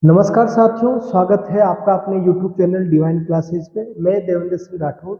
नमस्कार साथियों, स्वागत है आपका अपने YouTube चैनल डिवाइन क्लासेस पे। मैं देवेंद्र सिंह राठौर।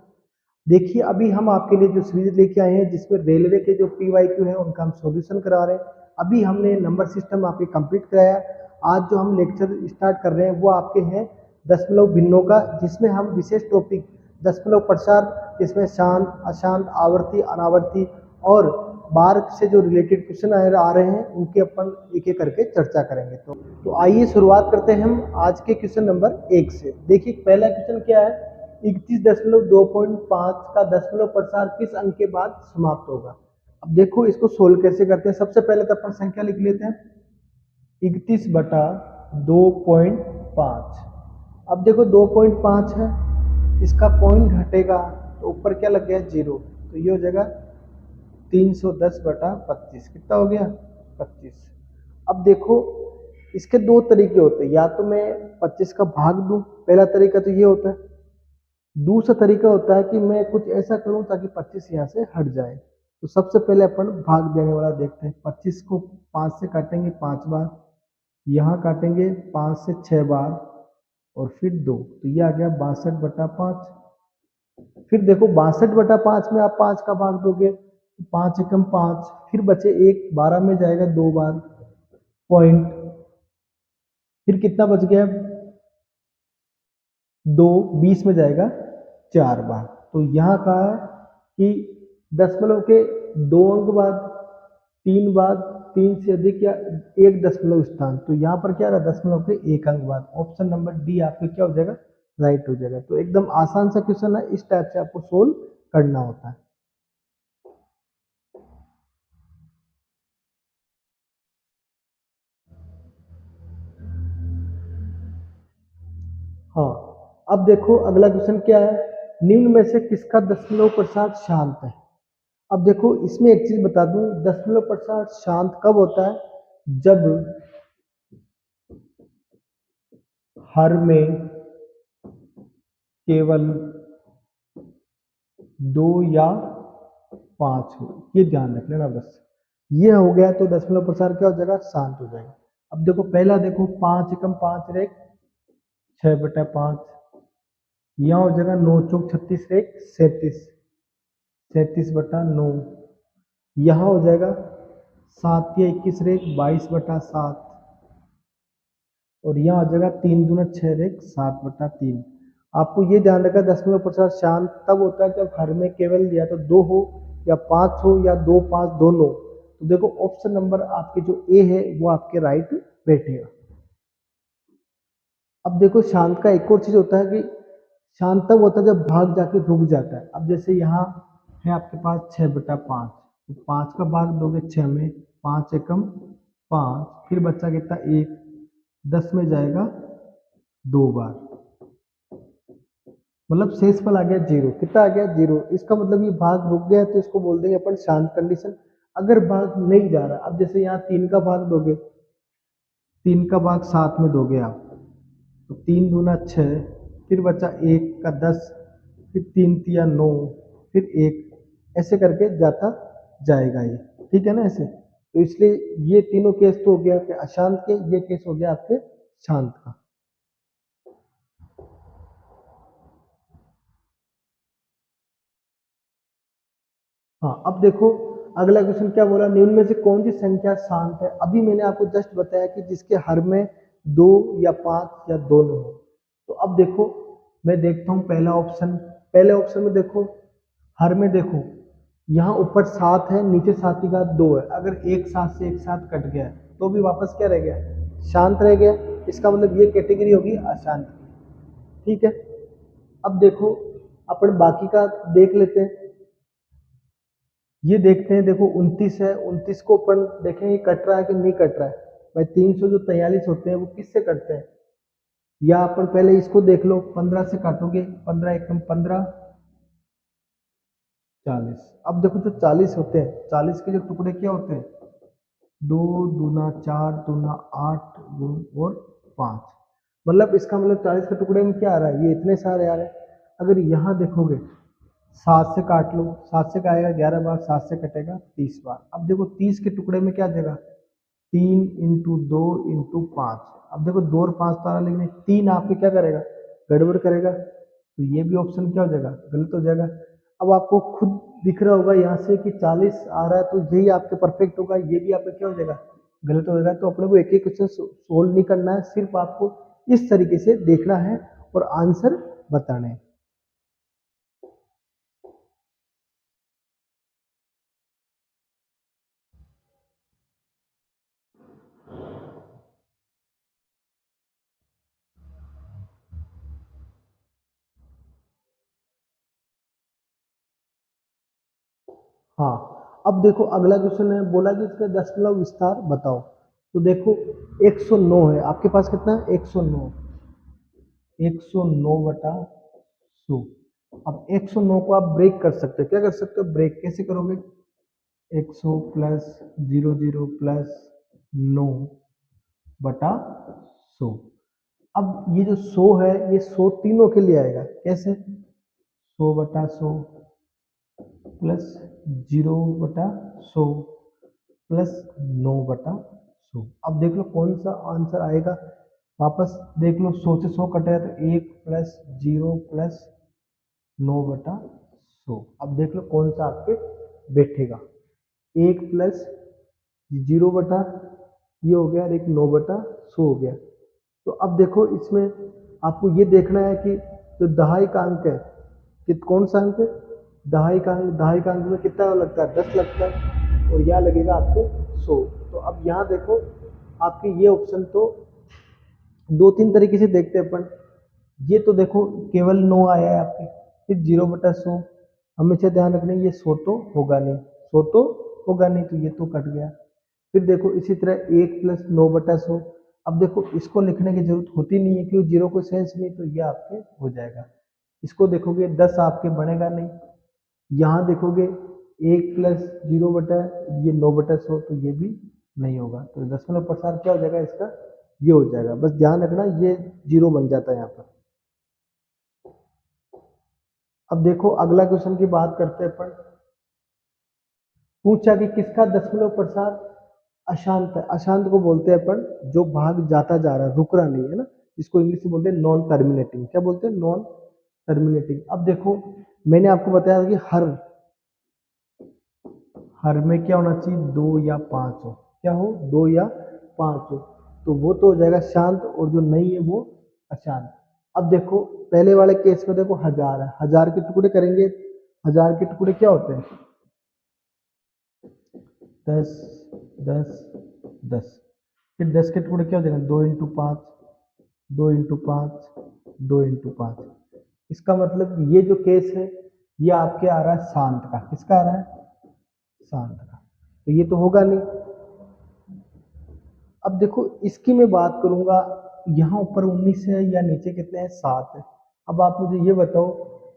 देखिए, अभी हम आपके लिए जो सीरीज लेके आए हैं जिसमें रेलवे के जो PYQ है उनका हम सॉल्यूशन करा रहे हैं। अभी हमने नंबर सिस्टम आपके कंप्लीट कराया। आज जो हम लेक्चर स्टार्ट कर रहे हैं वो आपके हैं दशमलव भिन्नों का, जिसमें हम विशेष टॉपिक दशमलव प्रसार, जिसमें शांत, अशांत, आवर्ती, अनावर्ती और बार से जो रिलेटेड क्वेश्चन आ रहे हैं उनके अपन एक एक करके चर्चा करेंगे। तो आइए शुरुआत करते हैं हम आज के क्वेश्चन नंबर 1 से। देखिए, पहला क्वेश्चन क्या है, 31.2.5 का दशमलव प्रसार किस अंक के बाद समाप्त होगा। अब देखो इसको सोल्व कैसे करते हैं। सबसे पहले तो अपन संख्या लिख लेते हैं 31/2.5। अब देखो 2.5 है, इसका पॉइंट घटेगा तो ऊपर क्या लग गया, 0, तो ये हो जाएगा 310/25। कितना हो गया, 25। अब देखो इसके दो तरीके होते हैं, या तो मैं 25 का भाग दूं, पहला तरीका तो ये होता है। दूसरा तरीका होता है कि मैं कुछ ऐसा करूं ताकि 25 यहाँ से हट जाए। तो सबसे पहले अपन भाग देने वाला देखते हैं। 25 को 5 से काटेंगे 5 बार, यहाँ काटेंगे 5 से 6 बार और फिर 2, तो ये आ गया 62/5। फिर देखो 62/5 में आप 5 का भाग दोगे, 5 एकम 5, फिर बचे 1, 12 में जाएगा 2 बार पॉइंट, फिर कितना बच गया, 2, 20 में जाएगा 4 बार। तो यहाँ कहा है कि दशमलव के 2 अंक बाद, 3 बाद, 3 से अधिक या 1 दशमलव स्थान, तो यहाँ पर क्या रहा, दशमलव के 1 अंक बाद। ऑप्शन नंबर डी आपके क्या हो जाएगा, राइट हो जाएगा। तो एकदम आसान सा क्वेश्चन है, इस टाइप से आपको सोल्व करना होता है। हाँ, अब देखो अगला क्वेश्चन क्या है, निम्न में से किसका दशमलव प्रसार शांत है। अब देखो इसमें एक चीज बता दूं, दशमलव प्रसार शांत कब होता है, जब हर में केवल 2 या 5 हो। ये ध्यान रख लेना बस, ये हो गया तो दशमलव प्रसार क्या हो जाएगा, शांत हो जाएगा। अब देखो पहला देखो 5 एकम 5 रेख 6/5, यहाँ हो जाएगा 9 चौक 36 रेख 37, 37/9, यहाँ हो जाएगा 7 या 21 रेख 22/7, और यहाँ आ जाएगा 3 दूना 6 रेख 7/3। आपको ये ध्यान रखा, दशमलव प्रसार शांत तब होता है जब हर में केवल या तो 2 हो या 5 हो या 2 5 दोनों। तो देखो ऑप्शन नंबर आपके जो ए है वो आपके राइट बैठेगा। अब देखो शांत का एक और चीज होता है कि शांत तब होता है जब भाग जाके रुक जाता है। अब जैसे यहाँ है आपके पास 6/5, तो 5 का भाग दोगे 6 में, 5 एकम 5, फिर बच्चा कितना 1, 10 में जाएगा 2 बार, मतलब शेषफल आ गया 0। कितना आ गया, 0। इसका मतलब ये भाग रुक गया, तो इसको बोल देंगे अपन शांत कंडीशन। अगर भाग नहीं जा रहा, अब जैसे यहाँ 3 का भाग दोगे, 3 का भाग 7 में दोगे आप, तो 3 दूना 6, फिर बचा 1 का 10, फिर 3 तिया 9, फिर 1, ऐसे करके जाता जाएगा ये, ठीक है ना ऐसे। तो इसलिए ये तीनों केस तो हो गया आपके अशांत के, ये केस हो गया आपके शांत का। हाँ, अब देखो अगला क्वेश्चन क्या बोला, निम्न में से कौन सी संख्या शांत है। अभी मैंने आपको जस्ट बताया कि जिसके हर में 2 या 5 या दोनों हो। तो अब देखो मैं देखता हूँ पहला ऑप्शन, पहले ऑप्शन में देखो हर में देखो, यहाँ ऊपर 7 है, नीचे 7 की घात 2 है। अगर एक साथ से एक साथ कट गया तो भी वापस क्या रह गया, शांत रह गया। इसका मतलब ये कैटेगरी होगी अशांत की, ठीक है। अब देखो अपन बाकी का देख लेते हैं। ये देखते हैं, देखो 29 है, 29 को अपन देखें ये कट रहा है कि नहीं कट रहा है। भाई 343 होते हैं वो किससे कटते हैं, या अपन पहले इसको देख लो, 15 से काटोगे, 15 एकम 15, 40। अब देखो जो 40 होते हैं, 40 के जो टुकड़े क्या होते हैं, 2 दूना 4 दूना 8 और 5, मतलब इसका मतलब 40 के टुकड़े में क्या आ रहा है, ये इतने सारे आ रहे हैं। अगर यहाँ देखोगे 7 से काट लो, 7 से काटेगा 11 बार, 7 से कटेगा 30 बार। अब देखो 30 के टुकड़े में क्या देगा, 3 × 2 × 5। अब देखो 2 और 5 तो आ रहा, लेकिन 3 आपके क्या करेगा, गड़बड़ करेगा, तो ये भी ऑप्शन क्या हो जाएगा, गलत हो जाएगा। अब आपको खुद दिख रहा होगा यहाँ से कि 40 आ रहा है, तो यही आपके परफेक्ट होगा, ये भी आपका क्या हो जाएगा, गलत हो जाएगा। तो अपने को एक एक क्वेश्चन सोल्व नहीं करना है, सिर्फ आपको इस तरीके से देखना है और आंसर बताना है। हाँ, अब देखो अगला क्वेश्चन है, बोला कि इसका दशमलव विस्तार बताओ। तो देखो 109 है आपके पास, कितना है, 109, 109 बटा 100। अब 109 को आप ब्रेक कर सकते हो, क्या कर सकते हो, ब्रेक कैसे करोगे, 100 प्लस 00 प्लस 9 बटा 100। अब ये जो 100 है, ये 100 तीनों के लिए आएगा, कैसे, 100 बटा 100 प्लस 0/100 प्लस 9/100। अब देख लो कौन सा आंसर आएगा, वापस देख लो, 100 से 100 कटेगा तो 1 प्लस 0 प्लस 9/100। अब देख लो कौन सा आपके बैठेगा, 1 प्लस 0 बटा ये हो गया और एक 9/100 हो गया। तो अब देखो इसमें आपको ये देखना है कि जो दहाई का अंक है, कि कौन सा अंक है, दहाई का अंक, दहाई का अंक में कितना लगता है, 10 लगता है, और यहाँ लगेगा आपको 100। तो अब यहाँ देखो आपके ये ऑप्शन तो दो तीन तरीके से देखते हैं अपन। ये तो देखो केवल 9 आया है आपके, फिर 0/100, हमेशा ध्यान रखना ये 100 तो होगा नहीं, 100 तो होगा नहीं, तो ये तो कट गया। फिर देखो इसी तरह 1 प्लस 9/100। अब देखो इसको लिखने की जरूरत होती नहीं है, क्योंकि जीरो को सेंस नहीं, तो ये आपके हो जाएगा। इसको देखोगे 10 आपके बनेगा नहीं, यहाँ देखोगे 1 प्लस 0 बटा ये 9/100, तो ये भी नहीं होगा। तो दशमलव प्रसार क्या हो जाएगा इसका, ये हो जाएगा। बस ध्यान रखना ये जीरो बन जाता है यहाँ पर। अब देखो अगला क्वेश्चन की बात करते हैं अपन। पूछा कि किसका दशमलव प्रसार अशांत है। अशांत को बोलते हैं अपन जो भाग जाता जा रहा है, रुक रहा नहीं है ना, इसको इंग्लिश में बोलते हैं नॉन टर्मिनेटिंग। क्या बोलते हैं, नॉन टर्मिनेटिंग। अब देखो मैंने आपको बताया कि हर में क्या होना चाहिए, 2 या 5 हो, क्या हो, 2 या 5 हो, तो वो तो हो जाएगा शांत, और जो नहीं है वो अशांत। अब देखो पहले वाले केस में देखो 1000 है, 1000 के टुकड़े करेंगे, 1000 के टुकड़े क्या होते हैं, 10 10 10। फिर 10 के टुकड़े क्या हो जाएंगे, 2 × 5, 2 × 5, 2 × 5। इसका मतलब ये जो केस है ये आपके आ रहा है शांत का, किसका आ रहा है, शांत का, तो ये तो होगा नहीं। अब देखो इसकी मैं बात करूंगा, यहाँ ऊपर 19 है या नीचे कितने हैं, 7 है। अब आप मुझे ये बताओ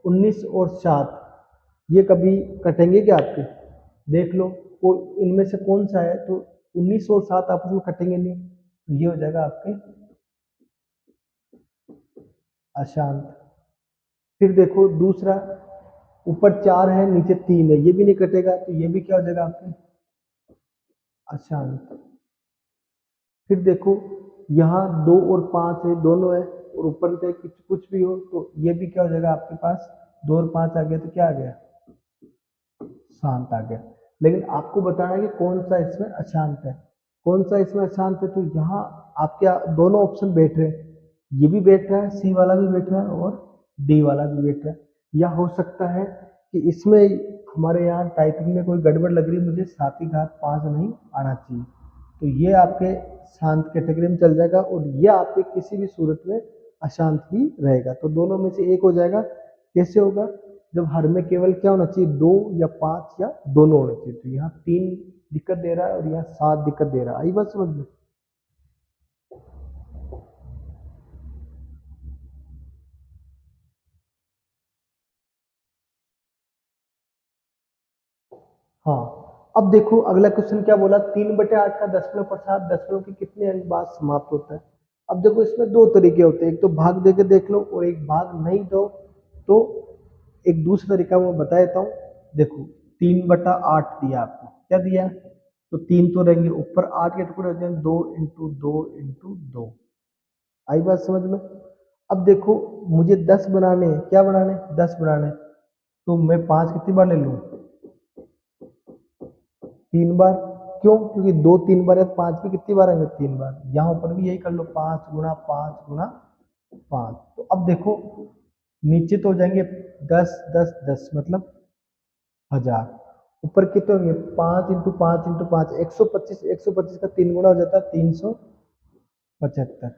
19 और 7 ये कभी कटेंगे क्या आपके, देख लो को इनमें से कौन सा है, तो 19 और 7 आपस में कटेंगे नहीं, तो ये हो जाएगा आपके अशांत। फिर देखो दूसरा, ऊपर 4 है नीचे 3 है, ये भी नहीं कटेगा, तो ये भी क्या हो जाएगा आपके अशांत। फिर देखो यहाँ 2 और 5 है, दोनों है, और ऊपर से कुछ कुछ भी हो, तो ये भी क्या हो जाएगा आपके पास, 2 और 5 आ गया, तो क्या आ गया, शांत आ गया। लेकिन आपको बताना है कि कौन सा इसमें अशांत है, कौन सा इसमें अशांत है। तो यहाँ आपके दोनों ऑप्शन बैठ रहे हैं, ये भी बैठ रहा है, सी वाला भी बैठ रहा है और डी वाला भी बैठ रहा है। या हो सकता है कि इसमें हमारे यहाँ टाइपिंग में कोई गड़बड़ लग रही है, मुझे 7 की घात 5 नहीं आना चाहिए, तो ये आपके शांत कैटेगरी में चल जाएगा, और ये आपके किसी भी सूरत में अशांत ही रहेगा। तो दोनों में से एक हो जाएगा। कैसे होगा, जब हर में केवल क्या होना चाहिए, 2 या 5 या दोनों होना चाहिए। तो यहाँ 3 दिक्कत दे रहा है और यहाँ 7 दिक्कत दे रहा है, आई बात समझ में। हाँ, अब देखो अगला क्वेश्चन क्या बोला, 3/8 का दशमलव प्रसार दशमलव के कितने अंक बाद समाप्त होता है। अब देखो इसमें दो तरीके होते हैं, एक तो भाग दे के देख लो, और एक भाग नहीं दो तो एक दूसरा तरीका मैं बता देता हूँ। देखो 3/8 दिया आपको, क्या दिया, तो 3 तो रहेंगे, ऊपर 8 के टुकड़े हो जाएंगे, 2 × 2 × 2, आई बात समझ में? अब देखो मुझे 10 बनाने हैं, क्या बनाने हैं? 10 बनाने हैं। तो मैं 5 कितनी बार ले लूँ? 3 बार। क्यों? क्योंकि 2 3 बार है तो 5 भी कितनी बार आएंगे? 3 बार। यहाँ ऊपर भी यही कर लो, 5 गुणा 5 गुणा 5। तो अब देखो नीचे तो हो जाएंगे 10 10 10 मतलब 1000। ऊपर कितने होंगे? 5 इंटू 5 इंटू 5 125। 125 का 3 गुना हो जाता है 375।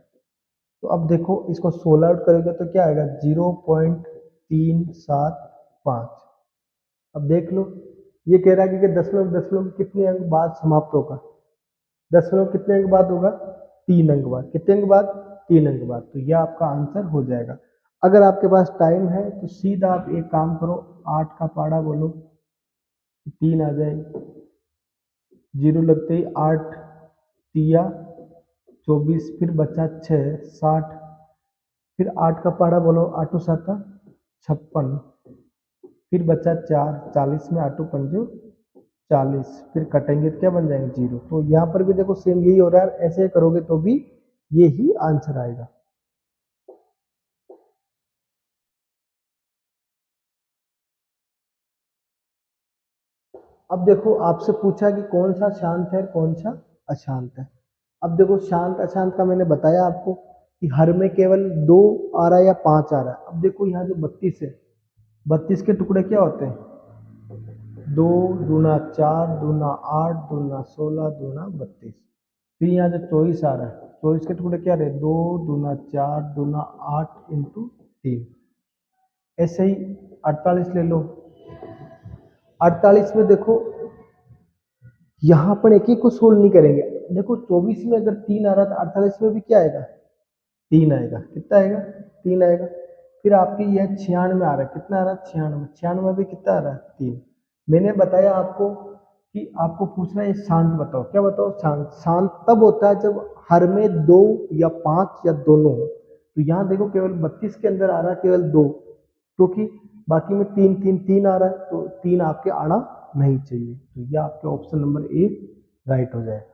तो अब देखो इसको 16 आउट करोगे तो क्या आएगा? 0.375। अब देख लो, ये कह रहा है कि दशमलव दशमलव कितने अंक बाद समाप्त होगा? दशमलव कितने अंक बाद होगा? 3 अंक बाद। कितने अंक बाद? 3 अंक बाद। तो यह आपका आंसर हो जाएगा। अगर आपके पास टाइम है तो सीधा आप एक काम करो, 8 का पाड़ा बोलो, 3 आ जाए, 0 लगते ही 8 तिया 24, फिर बचा 6 60, फिर 8 का पहाड़ा बोलो, 8 7 56, फिर बचा 4 40 में 8 पंजो 40, फिर कटेंगे तो क्या बन जाएंगे? 0। तो यहाँ पर भी देखो सेम यही हो रहा है, ऐसे करोगे तो भी यही आंसर आएगा। अब देखो आपसे पूछा कि कौन सा शांत है कौन सा अशांत है। अब देखो शांत अशांत का मैंने बताया आपको कि हर में केवल 2 आ रहा है या 5 आ रहा है। अब देखो यहाँ जो 32 है, 32 के टुकड़े क्या होते हैं? 2 दूना 4 दूना 8 दूना 16 दूना 32। फिर यहाँ जो 24 आ रहा है, 24 के टुकड़े क्या रहे? 2 दूना 4 दूना 8 इंटू 3। ऐसे ही 48 ले लो। 48 में देखो यहाँ पर एक एक को सोल्व नहीं करेंगे। देखो 24 में अगर 3 आ रहा था, 48 में भी क्या आएगा? 3 आएगा। कितना आएगा? 3 आएगा। फिर आपकी यह 96 आ रहा है, कितना आ रहा है? 96। 96 में भी कितना आ रहा है? 3। मैंने बताया आपको कि आपको पूछना है शांत बताओ। क्या बताओ? शांत। शांत तब होता है जब हर में 2 या 5 या दोनों हो। तो यहाँ देखो केवल 32 के अंदर आ रहा है केवल 2, क्योंकि बाकी में 3 3 3 आ रहा है, तो 3 आपके आना नहीं चाहिए। तो यह आपके ऑप्शन नंबर ए राइट हो जाएगा।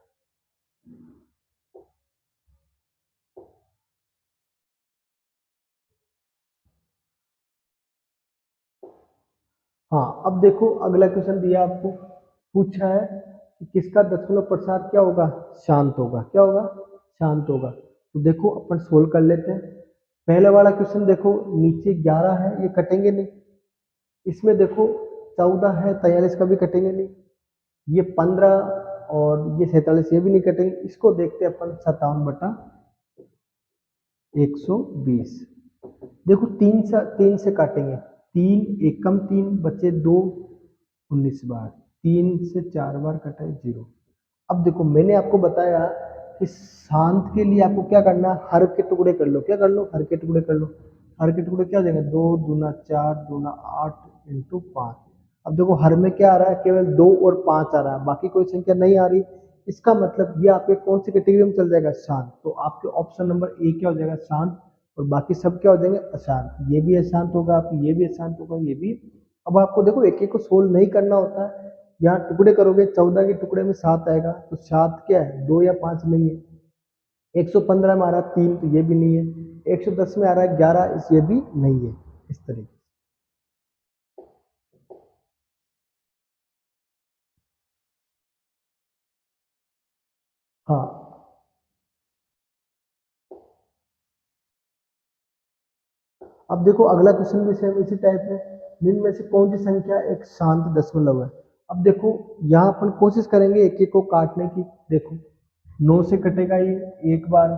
हाँ, अब देखो अगला क्वेश्चन दिया आपको, पूछा है कि किसका दशमलव प्रसार क्या होगा? शांत होगा। क्या होगा? शांत होगा। तो देखो अपन सोल्व कर लेते हैं। पहले वाला क्वेश्चन देखो, नीचे 11 है, ये कटेंगे नहीं। इसमें देखो 14 है, 43 का भी कटेंगे नहीं। ये 15 और ये 47 ये भी नहीं कटेंगे। इसको देखते हैं अपन 57/120। देखो 3 से काटेंगे, 3 एकम 3 बचे 2, 19 बार। 3 से 4 बार कटा है 0। अब देखो मैंने आपको बताया कि शांत के लिए आपको क्या करना है? हर के टुकड़े कर लो। क्या कर लो? हर के टुकड़े कर लो। हर के टुकड़े क्या हो जाएंगे? 2 दूना 4 दूना 8 इंटू 5। अब देखो हर में क्या आ रहा है? केवल 2 और 5 आ रहा है, बाकी कोई संख्या नहीं आ रही। इसका मतलब ये आपके कौन सी कैटेगरी में चल जाएगा? शांत। तो आपके ऑप्शन नंबर ए क्या हो जाएगा? शांत। और बाकी सब क्या हो जाएंगे? अशांत। ये भी अशांत होगा आपकी, ये भी अशांत होगा, ये भी। अब आपको देखो एक एक को सोल्व नहीं करना होता है। यहाँ टुकड़े करोगे, 14 के टुकड़े में 7 आएगा, तो 7 क्या है? 2 या 5 नहीं है। 115 में आ रहा है 3, तो ये भी नहीं है। 110 में आ रहा है 11, ये भी नहीं है। इस तरीके। हाँ, अब देखो अगला क्वेश्चन भी सेम इसी टाइप है। निम्न में से कौन सी संख्या एक शांत दशमलव है? अब देखो यहाँ अपन कोशिश करेंगे एक एक को काटने की। देखो 9 से कटेगा ये 1 बार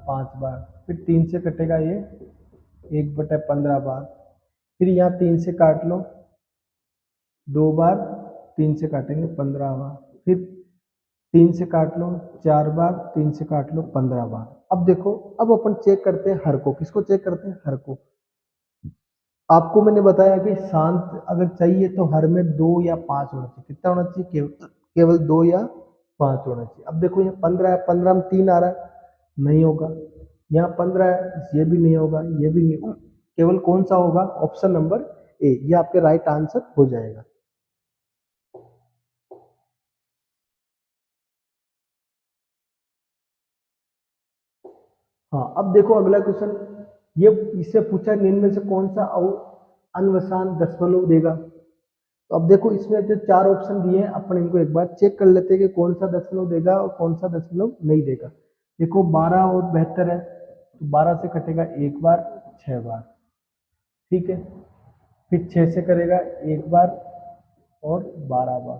5 बार, फिर 3 से कटेगा ये 1/15 बार, फिर यहाँ 3 से काट लो 2 बार, 3 से काटेंगे 15 बार, फिर 3 से काट लो 4 बार, 3 से काट लो 15 बार। अब देखो, अब अपन चेक करते हैं हर को। किसको चेक करते हैं? हर को। आपको मैंने बताया कि शांत अगर चाहिए तो हर में 2 या 5 होना चाहिए। कितना होना चाहिए? केवल 2 या 5 होना चाहिए। अब देखो यहाँ 15 है, 15 में 3 आ रहा है, नहीं होगा। यहाँ 15 है, ये भी नहीं होगा, ये भी नहीं होगा। केवल कौन सा होगा? ऑप्शन नंबर ए, ये आपके राइट आंसर हो जाएगा। हाँ, अब देखो अगला क्वेश्चन, ये इससे पूछा निम्न में से कौन सा अनवसान दशमलव देगा। तो अब देखो इसमें जो चार ऑप्शन दिए हैं अपन इनको एक बार चेक कर लेते हैं कि कौन सा दशमलव देगा और कौन सा दशमलव नहीं देगा। देखो 12 और 72 है, तो 12 से कटेगा एक बार 6 बार, ठीक है। फिर 6 से करेगा एक बार और 12 बार,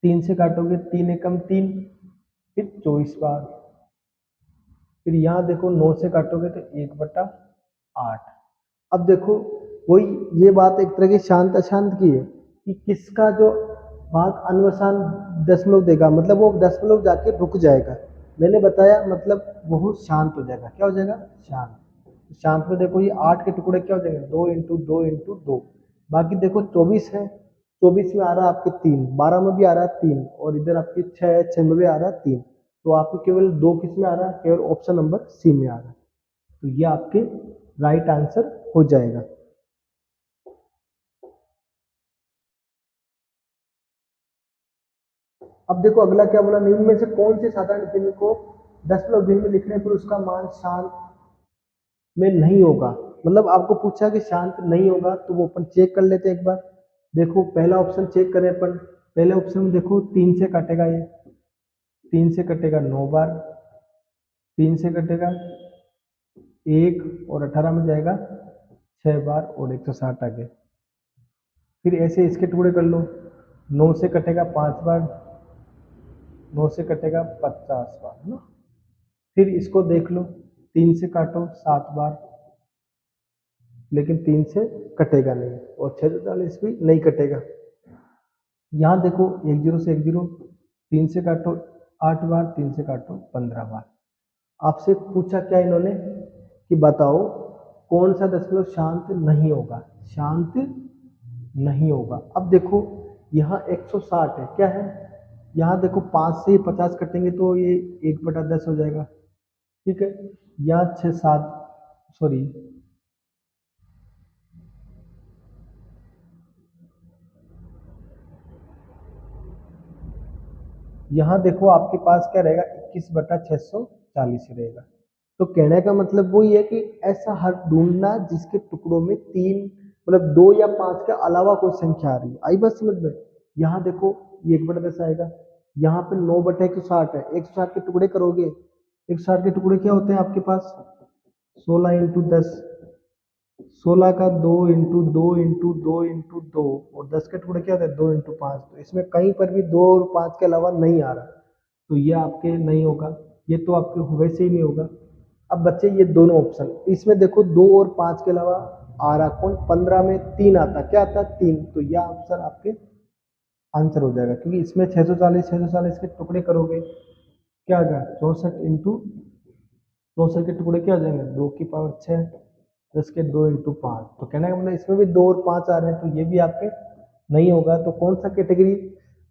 3 से काटोगे 3 एकम 3, फिर 24 बार। फिर यहाँ देखो 9 से काटोगे तो 1/8। अब देखो वही ये बात एक तरह की शांत अशांत की है कि किसका जो भाग अनवसान दशमलव देगा, मतलब वो दशमलव जाके रुक जाएगा। मैंने बताया मतलब वो शांत हो जाएगा। क्या हो जाएगा? शांत। शांत में देखो ये 8 के टुकड़े क्या हो जाएंगे? 2 × 2 × 2। बाकी देखो 24 है, 24 में आ रहा है आपके 3, 12 में भी आ रहा है 3, और इधर आपके 6 है, 6 में भी आ रहा है 3। तो आपको केवल 2 किस में आ रहा है? केवल ऑप्शन नंबर सी में आ रहा है। तो ये आपके राइट आंसर हो जाएगा। अब देखो अगला क्या बोला, निम्न में से कौन से साधारण भिन्न को दशमलव भिन्न में लिखने पर उसका मान शांत में नहीं होगा। मतलब आपको पूछा कि शांत नहीं होगा, तो वो अपन चेक कर लेते हैं एक बार। देखो पहला ऑप्शन चेक करें अपन। पहले ऑप्शन में देखो 3 से कटेगा, ये 3 से कटेगा 9 बार, 3 से कटेगा 1 और 18 में जाएगा 6 बार और 160 आगे। फिर ऐसे इसके टुकड़े कर लो, 9 से कटेगा 5 बार, 9 से कटेगा 50 बार, है ना। फिर इसको देख लो, 3 से काटो 7 बार, लेकिन 3 से कटेगा नहीं, और 640 भी नहीं कटेगा। यहाँ देखो 1 0 से 1 0, 3 से काटो 8 बार, 3 से काटो 15 बार। आपसे पूछा क्या इन्होंने कि बताओ कौन सा दशमलव शांत नहीं होगा, शांत नहीं होगा। अब देखो यहाँ 160 है, क्या है, यहाँ देखो 5 से ही 50 कटेंगे तो ये 1/10 हो जाएगा, ठीक है। यहाँ 6 7 सॉरी, यहाँ देखो आपके पास क्या रहेगा, 21/640 रहेगा। तो कहने का मतलब वही है कि ऐसा हर ढूंढना जिसके टुकड़ों में 3 मतलब 2 या 5 के अलावा कोई संख्या आ रही है। आई बात समझ में? यहाँ देखो ये 1/10 आएगा, यहाँ पे 9/160 है, 160 के टुकड़े करोगे, 160 के टुकड़े क्या होते हैं आपके पास? 16 × 10, 16 का 2 × 2 × 2 × 2 और 10 के टुकड़े क्या होते हैं? 2 × 5। तो इसमें कहीं पर भी 2 और 5 के अलावा नहीं आ रहा, तो ये आपके नहीं होगा, ये तो आपके वैसे ही नहीं होगा। अब बच्चे ये दोनों ऑप्शन, इसमें देखो 2 और 5 के अलावा आ रहा कौन? 15 में 3 आता, क्या आता? 3। तो यह आंसर आपके आंसर हो जाएगा, क्योंकि इसमें 640 के टुकड़े करोगे क्या आ गया? 64 के टुकड़े क्या हो जाएंगे? 2 की पावर 6, 10 के 2 × 5। तो कहने का मतलब इसमें भी 2 और 5 आ रहे हैं, तो ये भी आपके नहीं होगा। तो कौन सा कैटेगरी,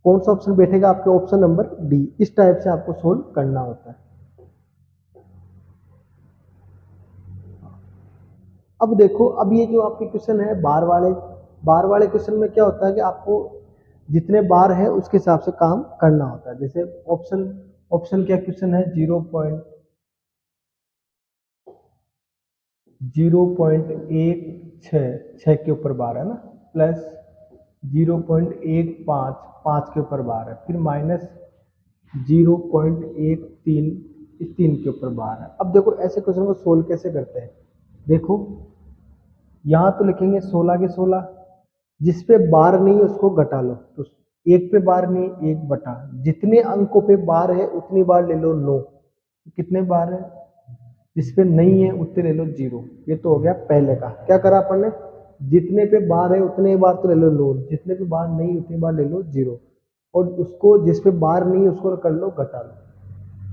कौन सा ऑप्शन बैठेगा? आपके ऑप्शन नंबर डी। इस टाइप से आपको सोल्व करना होता है। अब देखो, अब ये जो आपके क्वेश्चन है बार वाले क्वेश्चन में क्या होता है कि आपको जितने बार है उसके हिसाब से काम करना होता है। जैसे ऑप्शन ऑप्शन क्या क्वेश्चन है? 0.16 के ऊपर बार है ना, प्लस 0.15 5 के ऊपर बार है, फिर माइनस 0.13 इस 3 के ऊपर बार है। अब देखो ऐसे क्वेश्चन को सोल्व कैसे करते हैं। देखो यहाँ तो लिखेंगे 16 के 16, जिस पे बार नहीं है उसको घटा लो, तो एक पे बार नहीं, एक बटा जितने अंकों पे बार है उतनी बार ले लो 9। कितने बार है? जिस पे नहीं है उतने ले लो 0। ये तो हो गया पहले का। क्या करा अपन ने? जितने पे बार है उतने बार तो ले लो 9, जितने पे बार नहीं उतनी बार ले लो 0, और उसको जिस पे बार नहीं है उसको कर लो घटा लो।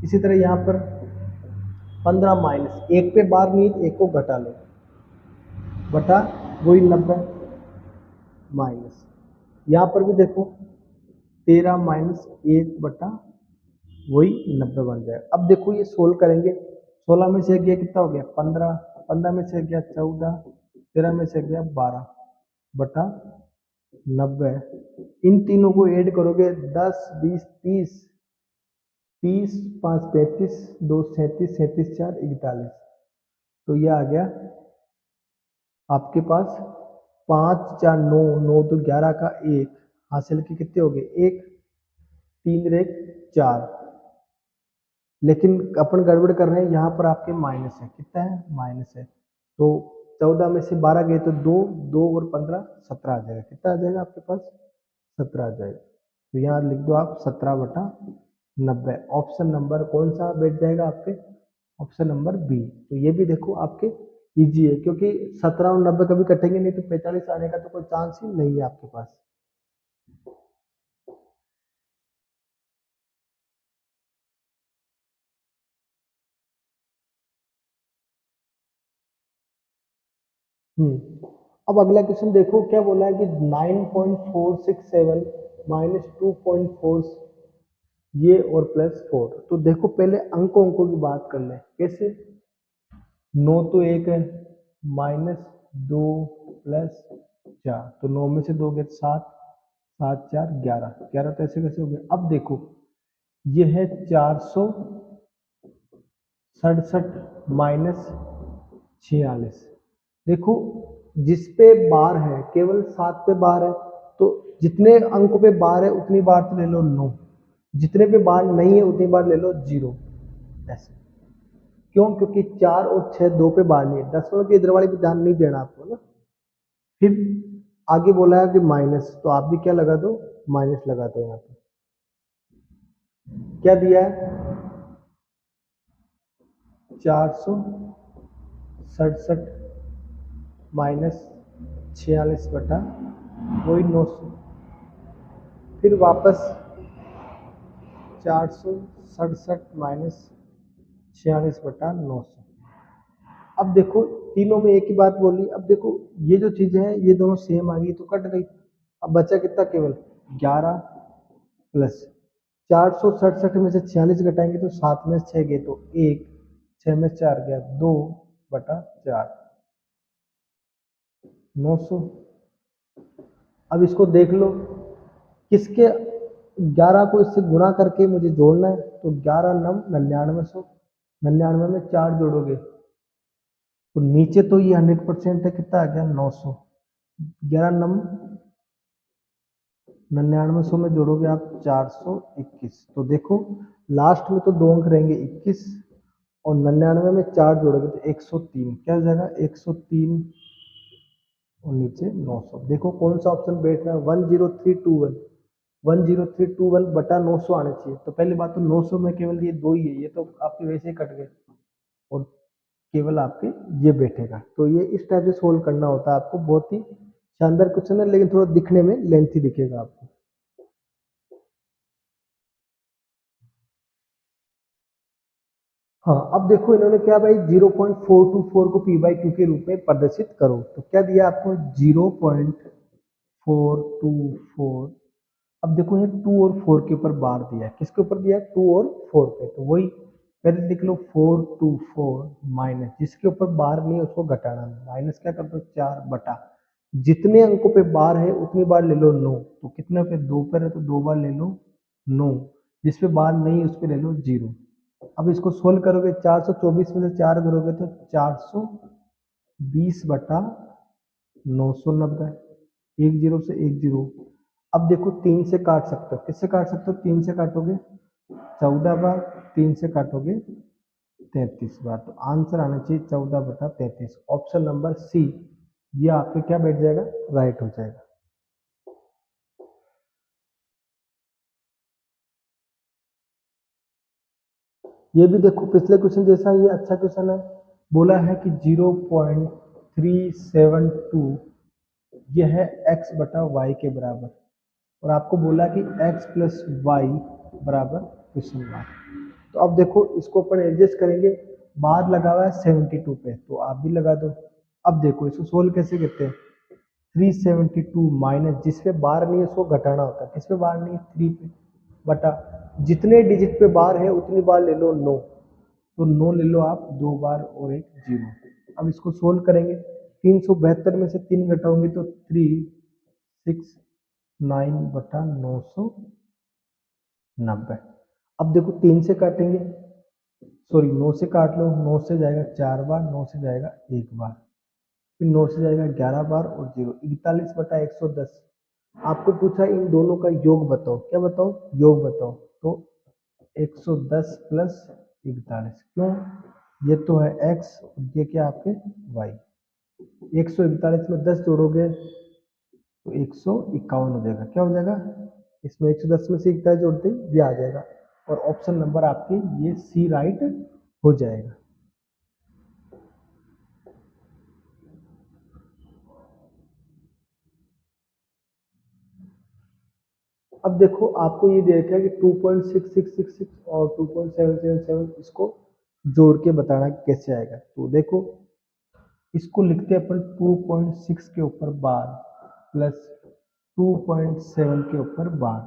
इसी तरह यहाँ पर 15 माइनस, एक पे बार नहीं है एक को घटा लो, बटा वही 90 माइनस, यहाँ पर भी देखो 13 माइनस 1 बटा वही 90 बन जाएगा। अब देखो ये सोल्व करेंगे, 16 में से गया कितना हो गया? 15, 15 में से गया 14, 13 में से गया 12 बटा 90। इन तीनों को ऐड करोगे 10 20 30, 30 5 35 2 37 37 4 41। तो ये आ गया आपके पास 5 4 9 9 तो 11 का 1 हासिल के कितने हो गए 1 3 1 4। लेकिन अपन गड़बड़ कर रहे हैं, यहाँ पर आपके माइनस है, कितना है माइनस है। तो 14 में से 12 गए तो 2 2 और 15 17 आ जाएगा। कितना आ जाएगा आपके पास 17 आ जाएगा। तो यहाँ लिख दो आप 17/90। ऑप्शन नंबर कौन सा बैठ जाएगा आपके, ऑप्शन नंबर बी। तो ये भी देखो आपके इजी है, क्योंकि 17 और 90 कभी कटेंगे नहीं, तो 45 आने का तो कोई चांस ही नहीं है आपके पास। अब अगला क्वेश्चन देखो क्या बोला है कि 9.467 -2.4 ये और +4। तो देखो पहले अंकों की बात कर ले, कैसे 9 तो एक है, -2 +4, तो 9 में से 2 गए 7 7 4 11 11। तो ऐसे कैसे हो गया। अब देखो ये है 467 -46। देखो जिस पे बार है केवल 7 पे बार है, तो जितने अंक पे बार है उतनी बार तो ले लो 9, जितने पे बार नहीं है उतनी बार ले लो 0। ऐसे क्यों, क्योंकि 4 और 6 दो पे बार नहीं है। दसवां की इधर वाली भी ध्यान नहीं देना आपको ना। फिर आगे बोला है कि माइनस, तो आप भी क्या लगा दो माइनस लगा दो। यहाँ पे क्या दिया है 467 -46 वही 900, फिर वापस 467 -46/900। अब देखो तीनों में एक ही बात बोली। अब देखो ये जो चीजें हैं ये दोनों सेम आ गई तो कट गई। अब बचा कितना केवल 11 प्लस 467 में से 46 घटाएंगे तो 7 में से 6 गए तो 1, 6 में 4 गया 2/4 900। अब इसको देख लो किसके 11 को इससे गुणा करके मुझे जोड़ना है। तो 11 9 9900, 99 में 4 जोड़ोगे तो नीचे तो ये 100% है, कितना आ गया 900। 11 9 9900 में जोड़ोगे आप 421। तो देखो लास्ट में तो दो अंक रहेंगे 21, और 99 में 4 जोड़ोगे तो 103। क्या हो जाएगा 103 और नीचे 900। देखो कौन सा ऑप्शन बैठ रहा है 10321। 10321/900 आना चाहिए। तो पहली बात तो 900 में केवल ये दो ही है, ये तो आपके वैसे ही कट गए, और केवल आपके ये बैठेगा। तो ये इस टाइप से सोल्व करना होता है आपको। बहुत ही शानदार क्वेश्चन है, लेकिन थोड़ा दिखने में लेंथी दिखेगा आपको। हाँ अब देखो इन्होंने क्या भाई 0.424 को पी बाई क्यू के रूप में प्रदर्शित करो। तो क्या दिया आपको 0.424। अब देखो ये 2 और 4 के ऊपर बार दिया है, किसके ऊपर दिया है 2 और 4 पे। तो वही पहले लिख लो 424 माइनस, जिसके ऊपर बार नहीं है उसको घटाना है। माइनस क्या कर दो 4 बटा जितने अंकों पे बार है उतनी बार ले लो 9। तो कितने पे 2 पर है तो 2 बार ले लो 9, जिस पे बार नहीं है उस पे ले लो 0। अब इसको सोल्व करोगे 424 में से 4 करोगे तो 420/990, एक जीरो से एक जीरो। अब देखो 3 से काट सकते हो, किससे काट सकते हो 3 से काटोगे 14 बार, 3 से काटोगे 33 बार। तो आंसर आना चाहिए 14/33। ऑप्शन नंबर सी ये आपके क्या बैठ जाएगा राइट हो जाएगा। ये भी देखो पिछले क्वेश्चन जैसा ये अच्छा क्वेश्चन है। बोला है कि 0.372 यह है x/y के बराबर, और आपको बोला कि x + y बराबर क्वेश्चन मार्क। तो अब देखो इसको अपन एडजस्ट करेंगे। बार लगा हुआ है 72 पे, तो आप भी लगा दो। अब देखो इसको सोल्व कैसे करते हैं 372 माइनस, जिस पे बार नहीं है उसको घटाना होता है, किस पे बार नहीं है 3 पे, बटा जितने डिजिट पे बार है उतनी बार ले लो 9। तो 9 ले लो आप 2 बार और एक 0। अब इसको सोल्व करेंगे 372 में से 3 घटाओगे तो 369/990। अब देखो 3 से काटेंगे, सॉरी 9 से काट लो, 9 से जाएगा 4 बार, 9 से जाएगा 1 बार, फिर 9 से जाएगा 11 बार और 0, 41/110। आपको पूछा इन दोनों का योग बताओ, क्या बताओ, योग बताओ। तो 110 प्लस 41, क्यों, ये तो है x और ये क्या आपके y। 141 में 10 जोड़ोगे तो 151 हो जाएगा, क्या हो जाएगा, इसमें 110 में से 41 जोड़ते ही ये आ जाएगा, और ऑप्शन नंबर आपके ये सी राइट हो जाएगा। अब देखो आपको ये दे रखा है कि 2.6666 और 2.777, इसको जोड़ के बताना कि कैसे आएगा। तो देखो इसको लिखते हैं अपन 2.6 के ऊपर बार प्लस 2.7 के ऊपर बार,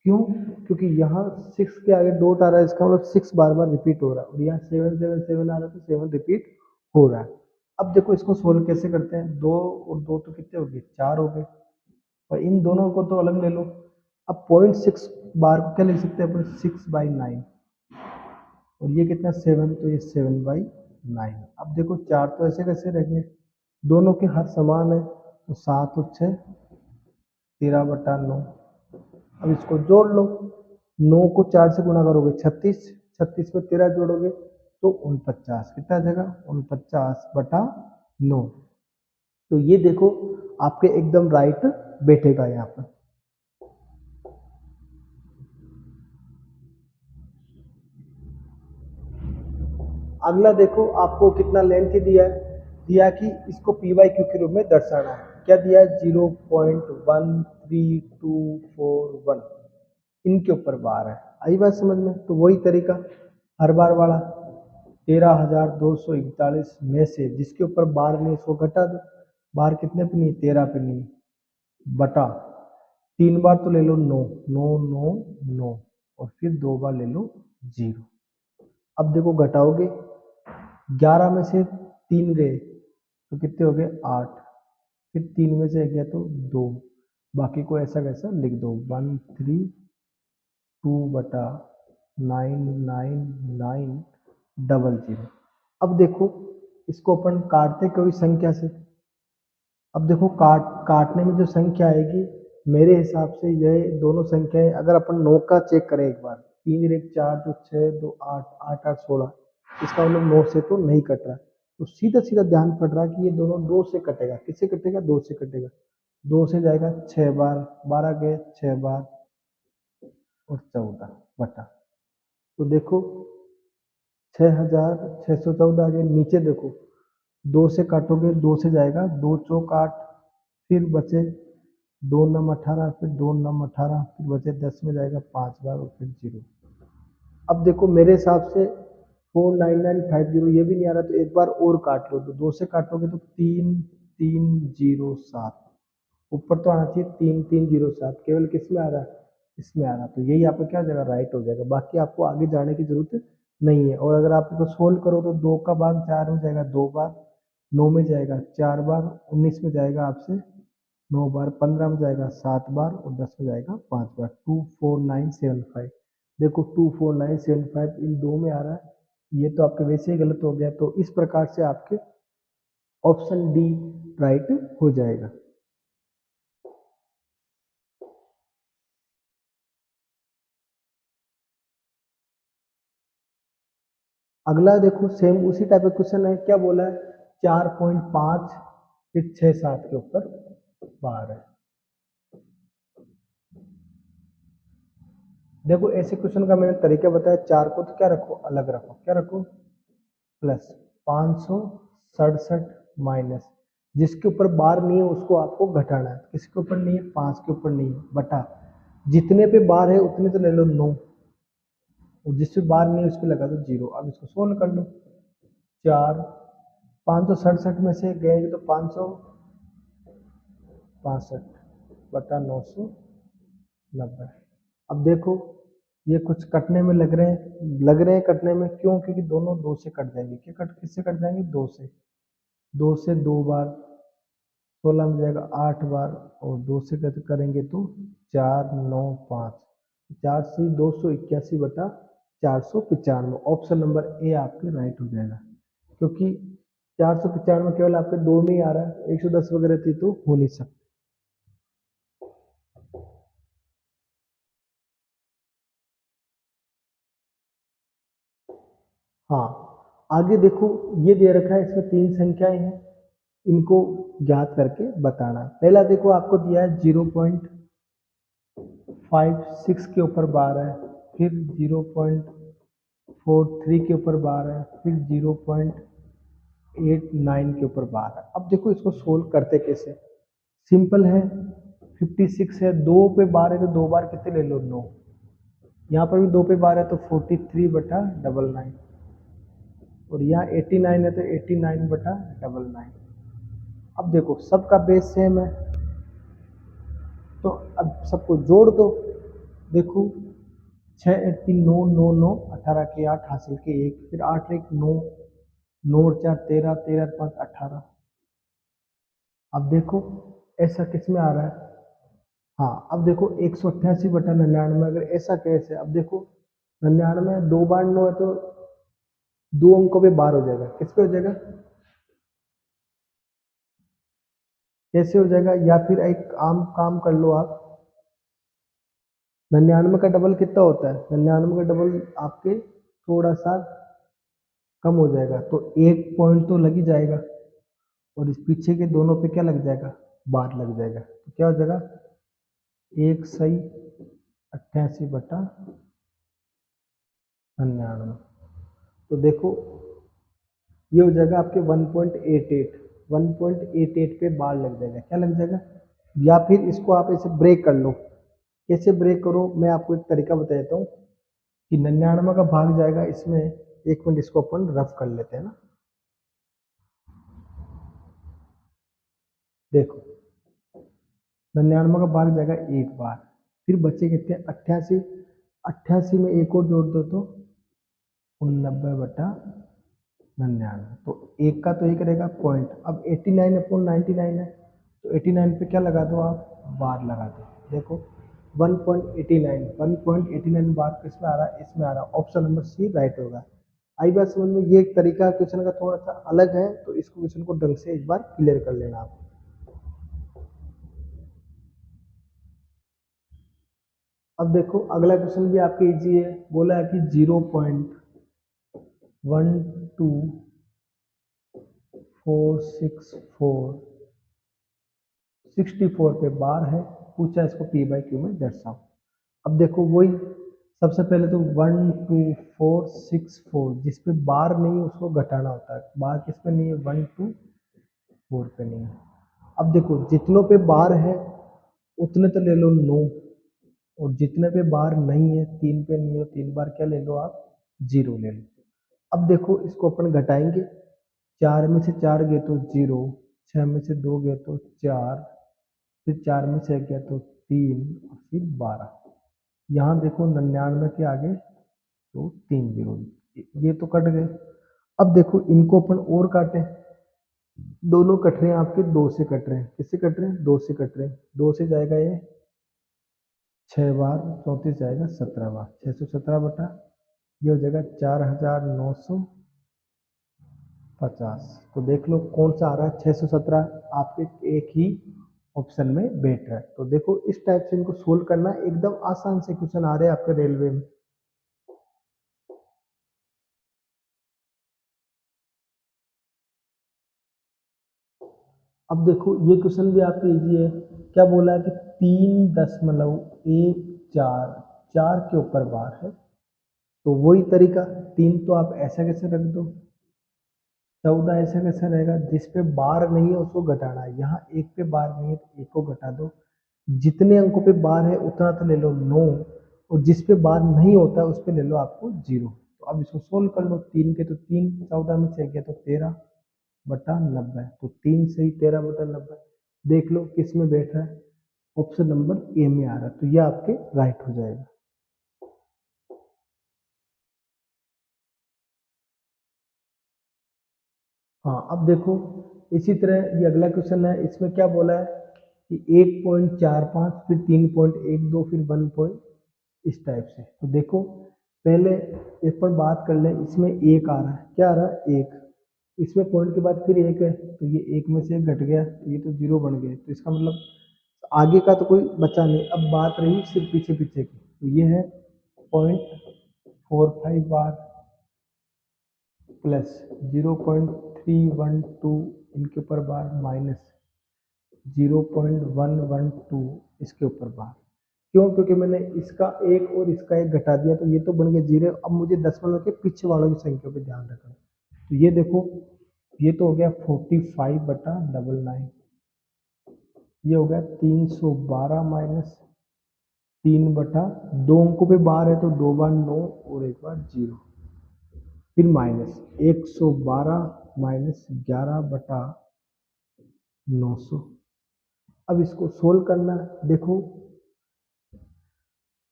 क्यों, क्योंकि यहाँ 6 के आगे डॉट आ रहा है, इसका मतलब 6 बार बार रिपीट हो रहा है, और यहाँ 777 आ रहा है तो 7 रिपीट हो रहा है। अब देखो इसको सोल्व कैसे करते हैं, 2 और 2 तो कितने हो गए, 4 हो गए, और इन दोनों को तो अलग ले लो। अब 0.6 बार को क्या लिख सकते हैं अपन, 6/9, और ये कितना 7, तो ये 7/9। अब देखो 4 तो ऐसे कैसे रहेंगे, दोनों के हाथ समान है, तो 7 और 6 13/9। अब इसको जोड़ लो, 9 को 4 से गुणा करोगे 36, 36 में 13 जोड़ोगे तो 49, कितना आ जाएगा, 49/9। तो ये देखो आपके एकदम राइट बैठेगा यहाँ पर। अगला देखो आपको कितना लेंथ दिया है, दिया कि इसको पी वाई क्यू के रूप में दर्शाना है, क्या दिया है, 0.13241, इनके ऊपर बार है। आई बात समझ में, तो वही तरीका हर बार वाला, 13,241 में से जिसके ऊपर बार नहीं उसको घटा दो, बार कितने पे नहीं, 13 पे नहीं, बटा 3 बार तो ले लो 9, 9 9 9, और फिर 2 बार ले लो 0। अब देखो घटाओगे, 11 में से 3 गए तो कितने हो गए, 8, फिर 3 में से गया तो 2, बाकी को ऐसा कैसा लिख दो, 132/99900। अब देखो इसको अपन काटते कोई संख्या से, अब देखो काटने में जो संख्या आएगी, मेरे हिसाब से यह दोनों संख्याएं, अगर अपन 9 का चेक करें एक बार, 3 1 4 2 6 2 8 8 8 16, इसका मतलब 9 से तो नहीं कट रहा, तो सीधा सीधा ध्यान पड़ रहा कि ये दोनों 2 से कटेगा, किससे कटेगा, 2 से कटेगा, 2 से जाएगा 6 बार, 12 गए 6 बार और 14 बटा, तो देखो 6,614 आ गए। नीचे देखो 2 से काटोगे, 2 से जाएगा 2 चौक 8, फिर बचे 2 नम 18, फिर 2 नम 18, फिर बचे 10 में जाएगा 5 बार और फिर 0। अब देखो मेरे हिसाब से 49950 ये भी नहीं आ रहा, तो एक बार और काट लो, तो 2 से काटोगे तो 3307, ऊपर तो आना चाहिए 3307, केवल किस में आ रहा है, इसमें आ रहा, तो यही आपका क्या हो जाएगा, राइट हो जाएगा। बाकी आपको आगे जाने की जरूरत नहीं है। और अगर आप इसको सोल्व करो तो 2 का भाग 4 में जाएगा 2 बार, 9 में जाएगा 4 बार, 19 में जाएगा आपसे 9 बार, 15 में जाएगा 7 बार और 10 में जाएगा 5 बार। 24975, देखो 24975 इन दो में आ रहा है, ये तो आपके वैसे ही गलत हो गया, तो इस प्रकार से आपके ऑप्शन डी राइट हो जाएगा। अगला देखो सेम उसी टाइप का क्वेश्चन है, क्या बोला है, 4.5 फिर 6 7 के ऊपर बार है। देखो ऐसे क्वेश्चन का मैंने तरीका बताया, 4 को तो क्या रखो, अलग रखो, क्या रखो, प्लस 567 माइनस, जिसके ऊपर बार नहीं है उसको आपको घटाना है, किसके ऊपर नहीं है, 5 के ऊपर नहीं है, बटा जितने पे बार है उतने तो ले लो 9, और जिस पे बार नहीं है उस पे लगा दो 0। अब इसको सोल्व कर लो, 4 567 में से गएंगे तो 565/990। अब देखो ये कुछ कटने में लग रहे हैं कटने में, क्यों, क्योंकि दोनों 2 से कट जाएंगे, क्या कट किससे कट जाएंगे, 2 से, 2 से 2 बार, 16 में जाएगा 8 बार, और 2 से करेंगे तो 4 9 5, 4 से 281 बटा 495। ऑप्शन नंबर ए आपके राइट हो जाएगा, क्योंकि 495 केवल आपके दो में ही आ रहा है, 110 वगैरह थी तो हो नहीं सकता। हाँ, आगे देखो ये दे रखा है, इसमें तीन संख्याएं हैं, इनको ज्ञात करके बताना। पहला देखो आपको दिया है 0.56 के ऊपर बार है, फिर 0.43 के ऊपर बार है, फिर 0.89 के ऊपर बार है। अब देखो इसको सोल्व करते कैसे, सिंपल है। 56 है, दो पे बार है तो दो बार कितने ले लो, 9। यहाँ पर भी दो पे बार है तो 43/99, और यहाँ 89 है तो 89/99। अब देखो सबका बेस सेम है, तो अब सबको जोड़ दो। देखो 6 8 3 9 9 9, 18 के 8 हासिल के 1, फिर 8 1 9, 9 और 4 13, 13 और 5 18। अब देखो ऐसा किस में आ रहा है, हाँ अब देखो 188/99, अगर ऐसा कैसे, अब देखो 99 दो बार 9 है तो दो अंकों पे बार हो जाएगा, किस पे हो जाएगा, कैसे हो जाएगा, या फिर एक आम काम कर लो आप, 99 का डबल कितना होता है, 99 का डबल आपके थोड़ा सा कम हो जाएगा, तो एक पॉइंट तो लग ही जाएगा, और इस पीछे के दोनों पे क्या लग जाएगा, बार लग जाएगा, तो क्या हो जाएगा, 188/99। तो देखो ये हो जाएगा आपके 1.88, 1.88 पे बार लग जाएगा, क्या लग जाएगा। या फिर इसको आप ऐसे ब्रेक कर लो, कैसे ब्रेक करो, मैं आपको एक तरीका बता देता हूँ कि 99 का भाग जाएगा इसमें, एक मिनट इसको अपन रफ कर लेते हैं ना। देखो 99 का भाग जाएगा एक बार, फिर बचे कितने 88, 88 में एक और जोड़ दो तो 89/99, तो एक का तो एक रहेगा पॉइंट। अब 89/99 है, तो 89 पे क्या लगा दो आप, बार लगा दो। देखो 1.89, 1.89 बार किस में आ रहा है, इसमें आ रहा है, ऑप्शन नंबर सी राइट होगा। आई बात समझ में, ये एक तरीका क्वेश्चन का थोड़ा सा अलग है, तो इस क्वेश्चन को ढंग से एक बार क्लियर कर लेना आप। अब देखो अगला क्वेश्चन भी आपके इजी है, बोला है कि 0.12464 पे बार है, पूछा इसको पी बाई क्यू में दर्शाओ। अब देखो वही, सबसे पहले तो 12464, जिस पे बार नहीं है उसको घटाना होता है, बार किस पे नहीं है, 124 पे नहीं है। अब देखो जितनों पे बार है उतने तो ले लो 9, और जितने पे बार नहीं है, तीन पे नहीं है, तीन बार क्या ले लो आप, 0 ले लो। अब देखो इसको अपन घटाएंगे, 4 में से 4 गए तो 0, 6 में से 2 गए तो 4, फिर 4 में से 1 गया तो 3, और फिर 12। यहाँ देखो 99 के आगे तो 3 जीरो, ये तो कट गए। अब देखो इनको अपन और काटें, दोनों कट रहे हैं आपके, दो से कट रहे हैं, किससे कट रहे हैं, दो से कट रहे हैं, दो से जाएगा ये 6 बार, 34 जाएगा 17 बार, 617 ये हो जाएगा 4950। तो देख लो कौन सा आ रहा है, 617 आपके एक ही ऑप्शन में बैठ रहा है। तो देखो इस टाइप से इनको सोल्व करना, एकदम आसान से क्वेश्चन आ रहे हैं आपके रेलवे में। अब देखो ये क्वेश्चन भी आपके इजी है, क्या बोला है कि 3.14 4 के ऊपर बार है, तो वही तरीका, तीन तो आप ऐसा कैसे रख दो, 14 ऐसा कैसा रहेगा, जिस पे बार नहीं है उसको घटाना है, यहाँ एक पे बार नहीं है तो एक को घटा दो, जितने अंकों पे बार है उतना तो ले लो 9, और जिस पे बार नहीं होता है उस पे ले लो आपको 0। तो अब इसको सोल्व कर लो, तीन के तो तीन, 14 में से गया तो 13/90, तो 3 से ही 13/90, देख लो किस में बैठ रहा है, ऑप्शन नंबर ए में आ रहा है, तो यह आपके राइट हो जाएगा। हाँ अब देखो इसी तरह ये अगला क्वेश्चन है, इसमें क्या बोला है कि 1.45, फिर 3.12, फिर 1 पॉइंट, इस टाइप से। तो देखो पहले एक पर बात कर ले, इसमें एक आ रहा है, क्या आ रहा है, एक। इसमें पॉइंट के बाद फिर एक है, तो ये एक में से एक घट गया, तो ये तो जीरो बन गए, तो इसका मतलब आगे का तो कोई बचा नहीं। अब बात रही सिर्फ पीछे पीछे की, तो ये है 0.45 बार प्लस 0.312 इनके ऊपर बार माइनस 0.112 इसके ऊपर बार। क्यों? क्योंकि मैंने इसका एक और इसका एक घटा दिया, तो ये तो बन गए जीरो। अब मुझे दशमलव के पीछे वालों की संख्या पे ध्यान रखना। तो ये देखो, ये तो हो गया 45/99, ये हो गया 312 माइनस 3/2, अंकों पे बार है तो 2 बार 9 और एक बार 0, फिर माइनस 112 माइनस 11/900। अब इसको सोल्व करना है। देखो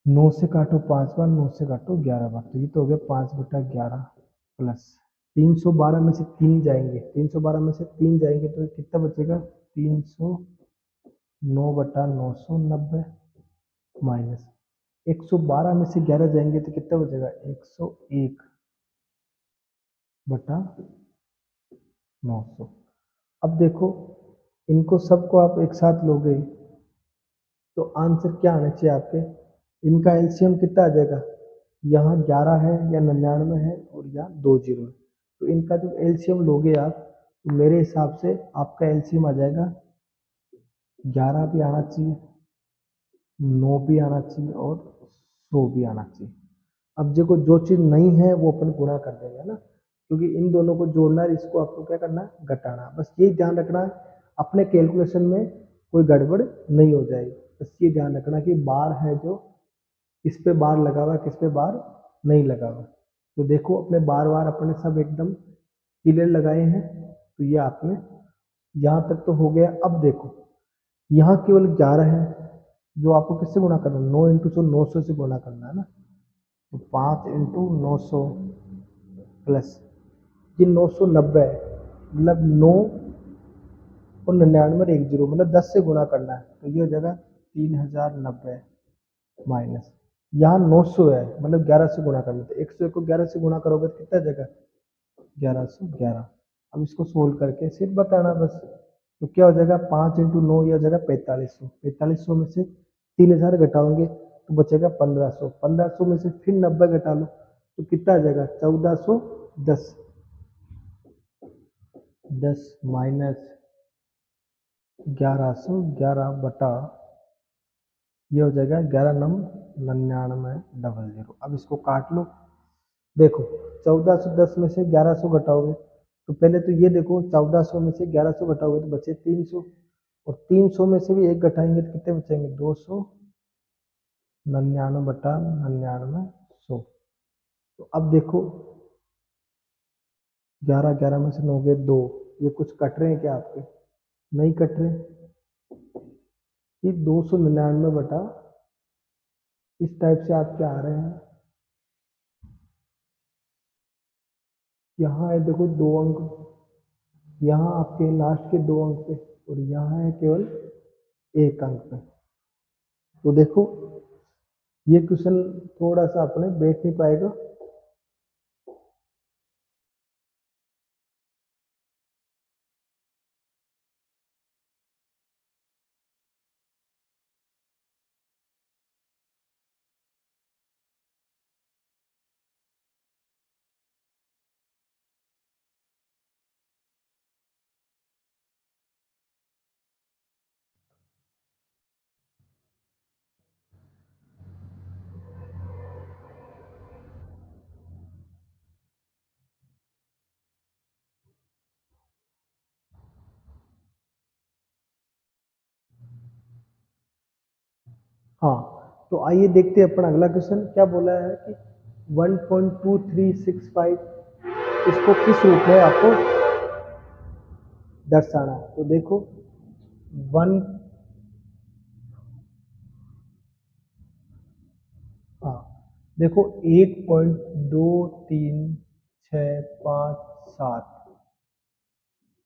9 से काटो 5 बार, 9 से काटो 11 बार, तो ये तो हो गया 5/11 प्लस 312 में से 3 जाएंगे, 312 में से 3 जाएंगे तो कितना बचेगा, 309/990 माइनस 112 में से 11 जाएंगे तो कितना बचेगा, 101/900। अब देखो इनको सबको आप एक साथ लोगे तो आंसर क्या आना चाहिए आपके, इनका एलसीएम कितना आ जाएगा, यहाँ 11 है या 99 है और यहाँ 2 जीरो है, तो इनका जो एलसीएम लोगे आप, तो मेरे हिसाब से आपका एलसीएम आ जाएगा 11 भी आना चाहिए, 9 भी आना चाहिए और 100 भी आना चाहिए। अब देखो जो चीज़ नहीं है वो अपन गुणा कर देंगे ना, क्योंकि इन दोनों को जोड़ना है, इसको आपको क्या करना है, घटाना। बस यही ध्यान रखना है अपने कैलकुलेशन में कोई गड़बड़ नहीं हो जाएगी। बस ये ध्यान रखना कि बार है जो किस पे बार लगा हुआ है, किस पे बार नहीं लगा हुआ। तो देखो अपने बार बार अपने सब एकदम क्लियर लगाए हैं, तो ये आपने यहाँ तक तो हो गया। अब देखो यहाँ केवल 11 है, जो आपको किससे गुणा करना है, 9 × 100 से गुणा करना है ना, तो 5 × 900 प्लस ये 990 है, मतलब 9 और 99 और 1 जीरो, मतलब 10 से गुणा करना है, तो ये हो जाएगा 3090 माइनस यहाँ 900 है, मतलब 11 से गुणा करना, तो 101 को 11 से गुणा करोगे तो कितना जगह, 1111। अब इसको सोल्व करके सिर्फ बताना बस, तो क्या हो जाएगा, 5 × 9 यह हो जाएगा 4500, 4500 में से 3000 घटाओगे तो बचेगा 1500, 1500 में से फिर 90 घटा लो तो कितना आ जाएगा, 1410, 10 माइनस 1111 बटा ये हो जाएगा 11×99900। अब इसको काट लो, देखो 1410 में से 1100 घटाओगे तो पहले तो ये देखो 1400 में से 1100 घटाओगे तो बचे 300, और 300 में से भी एक घटाएंगे तो कितने बचेंगे, 299/9900। तो अब देखो 11 11 में से 9 गए 2, ये कुछ कट रहे हैं क्या आपके, नहीं कट रहे, ये 299 इस टाइप से आपके आ रहे हैं। यहाँ है देखो 2 अंक, यहाँ आपके लास्ट के 2 अंक पे, और यहाँ है केवल 1 अंक पे। तो देखो ये क्वेश्चन थोड़ा सा अपने बैठ नहीं पाएगा। हाँ, तो आइए देखते हैं अपन अगला क्वेश्चन क्या बोला है कि 1.2365 इसको किस रूप में आपको दर्शाना है। तो देखो 1, हाँ देखो 1.2365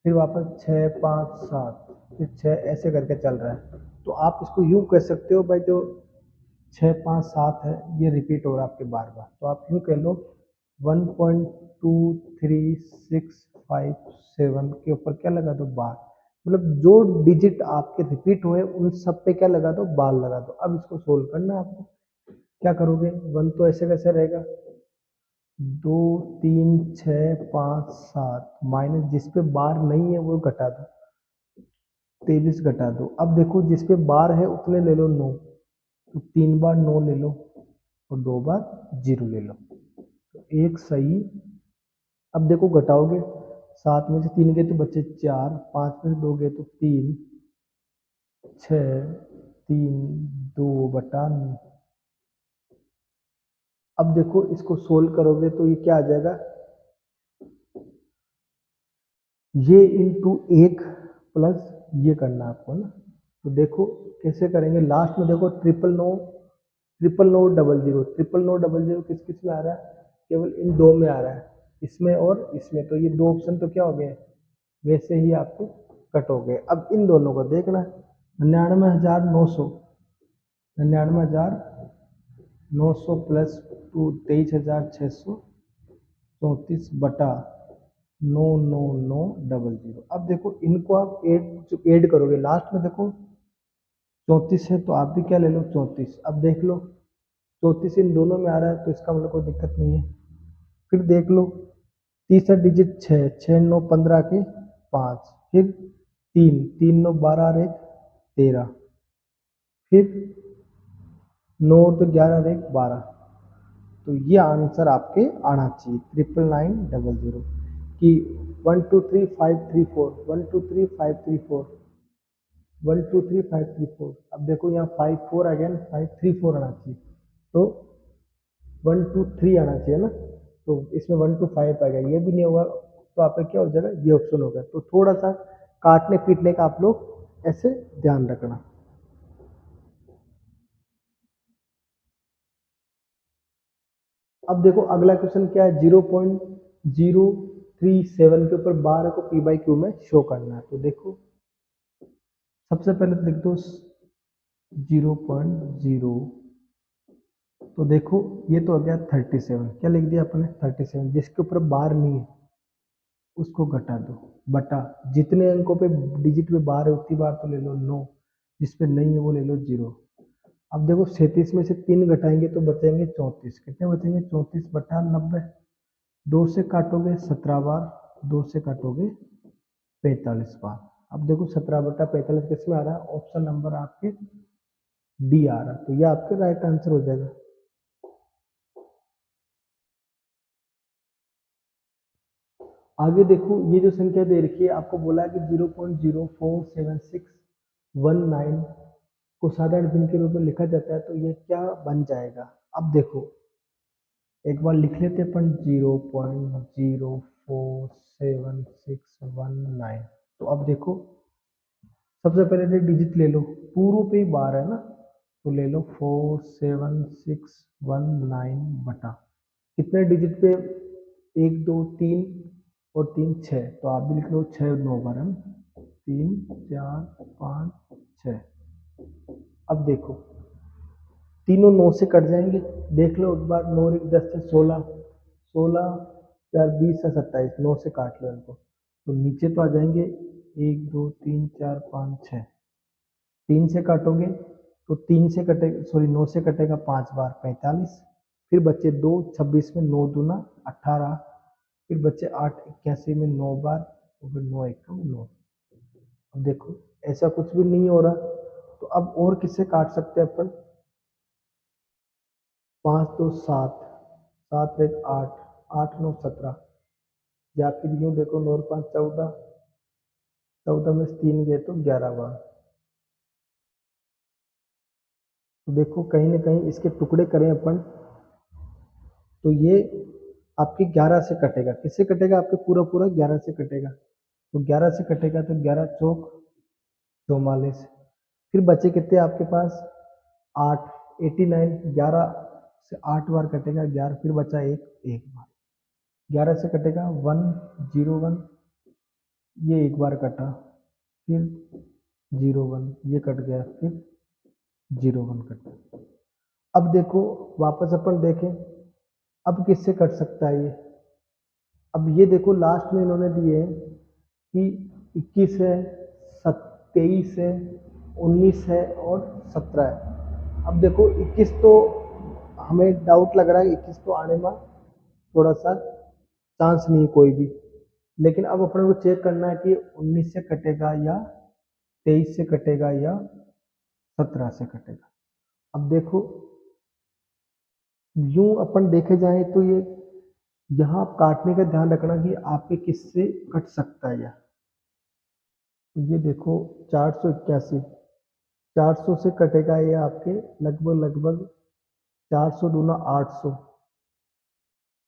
फिर वापस 657 फिर 6 ऐसे करके चल रहा है। तो आप इसको यूं कह सकते हो भाई, जो 6 5 7 है, ये रिपीट हो रहा है आपके बार बार, तो आप यूँ कह लो 1.2365 के ऊपर क्या लगा दो बार, मतलब जो डिजिट आपके रिपीट हुए उन सब पे क्या लगा दो, बार लगा दो। अब इसको सोल्व करना है आपको, क्या करोगे, 1 तो ऐसे कैसे रहेगा, 2 3 6 5 7 माइनस जिस पे बार नहीं है वो घटा दो, 23 घटा दो। अब देखो जिस पे बार है उतने ले लो 9, तो 3 बार 9 ले लो और 2 बार 0 ले लो, तो एक सही। अब देखो घटाओगे, 7 में से 3 गए तो बचे 4, 5 में से 2 गए तो 3, 6 3 2 बटा। अब देखो इसको सोल्व करोगे तो ये क्या आ जाएगा, ये इंटू 1 प्लस ये करना है आपको ना, तो देखो कैसे करेंगे, लास्ट में देखो 999 000 किस किस में आ रहा है, केवल इन दो में आ रहा है, इसमें और इसमें, तो ये दो ऑप्शन तो क्या हो गए, वैसे ही आपको कट हो गए। अब इन दोनों को देखना, 99,900, 99,900 प्लस 23,634 बटा 99900। अब देखो इनको आप ऐड करोगे, लास्ट में देखो 34 है तो आप भी क्या ले लो 34, अब देख लो 34 इन दोनों में आ रहा है तो इसका मतलब कोई दिक्कत नहीं है। फिर देख लो तीसरा डिजिट 6, 6 9 15 के 5, फिर 3 3 9 12 और 1 13, फिर 9 तो 11 और 1 12, तो ये आंसर आपके आना चाहिए 99900 कि 123534 123534 123534। अब देखो यहाँ 54 अगेन 534 आना चाहिए, तो 123 आना चाहिए ना, तो इसमें 125 आ गया, ये भी नहीं होगा, तो आपका क्या हो जाएगा, ये ऑप्शन होगा। तो थोड़ा सा काटने पीटने का आप लोग ऐसे ध्यान रखना। अब देखो अगला क्वेश्चन क्या है, 0.037 के ऊपर बार को पी बाई क्यू में शो करना है, तो देखो सबसे पहले तो लिख दो 0.0, तो देखो ये तो हो गया 37, क्या लिख दिया अपने 37, जिसके ऊपर बार नहीं है उसको घटा दो, बटा जितने अंकों पे डिजिट में बार है उतनी बार तो ले लो 9, जिस पे नहीं है वो ले लो 0। अब देखो 37 में से 3 घटाएंगे तो बचेंगे 34, कितने बचेंगे 34/90, 2 से काटोगे 17 बार, 2 से काटोगे 45 बार। अब देखो 17/45 किस में आ रहा है, ऑप्शन नंबर आपके डी आ रहा है, तो ये आपके राइट आंसर हो जाएगा। आगे देखो ये जो संख्या दे रखी है आपको बोला है कि 0.0476619 को साधारण भिन्न के रूप में लिखा जाता है, तो ये क्या बन जाएगा। अब देखो एक बार लिख लेते हैं अपन 0.0476619, तो अब देखो सबसे पहले तो डिजिट ले लो, पूरों पे ही बार है ना, तो ले लो 47619 बटा कितने डिजिट पे, 1 2 3 और 3 6, तो आप भी लिख लो 6 9 बार है ना, 3 4 5 6। अब देखो तीनों 9 से कट जाएंगे, देख लो एक बार, 9 1 10 से 16, 16 4 20 से 27, 9 से काट लो इनको, तो नीचे तो आ जाएंगे 1 2 3 4 5 6, 3 से काटोगे तो 3 से कटेगा, सॉरी 9 से कटेगा 5 बार 45, फिर बच्चे 2 26 में 9 दूना 18, फिर बच्चे 8 81 में 9 बार, और फिर 9 1 में 9। अब देखो ऐसा कुछ भी नहीं हो रहा, तो अब और किससे काट सकते हैं अपन, 5 2 7, 7 1 8, 8 9 17, या फिर यूँ देखो 9 और 5 14, 14 में से 3 गए तो 11 बार, तो देखो कहीं ना कहीं इसके टुकड़े करें अपन तो ये आपके 11 से कटेगा, किससे कटेगा, आपके पूरा पूरा 11 से कटेगा, तो 11 से कटेगा तो 11 चौक 44, फिर बचे कितने आपके पास 8, 89, 11 से 8 बार कटेगा 11, फिर बचा एक बार, 11 से कटेगा 101, ये एक बार कटा, फिर 01 ये कट गया, फिर 01 कटा, अब देखो वापस अपन देखें, अब किससे कट सकता है ये। अब ये देखो लास्ट में इन्होंने दिए हैं कि 21 है, 23 है, 19 है और 17 है। अब देखो 21 तो हमें डाउट लग रहा है, 21 तो आने में थोड़ा सा चांस नहीं है कोई भी। लेकिन अब अपने को चेक करना है कि 19 से कटेगा या 23 से कटेगा या 17 से कटेगा। अब देखो यूं अपन देखे जाए तो ये यहाँ आप काटने का ध्यान रखना कि आपके किससे कट सकता है यह। ये देखो 481, 400 से कटेगा ये आपके लगभग लगभग 400 दूना 800।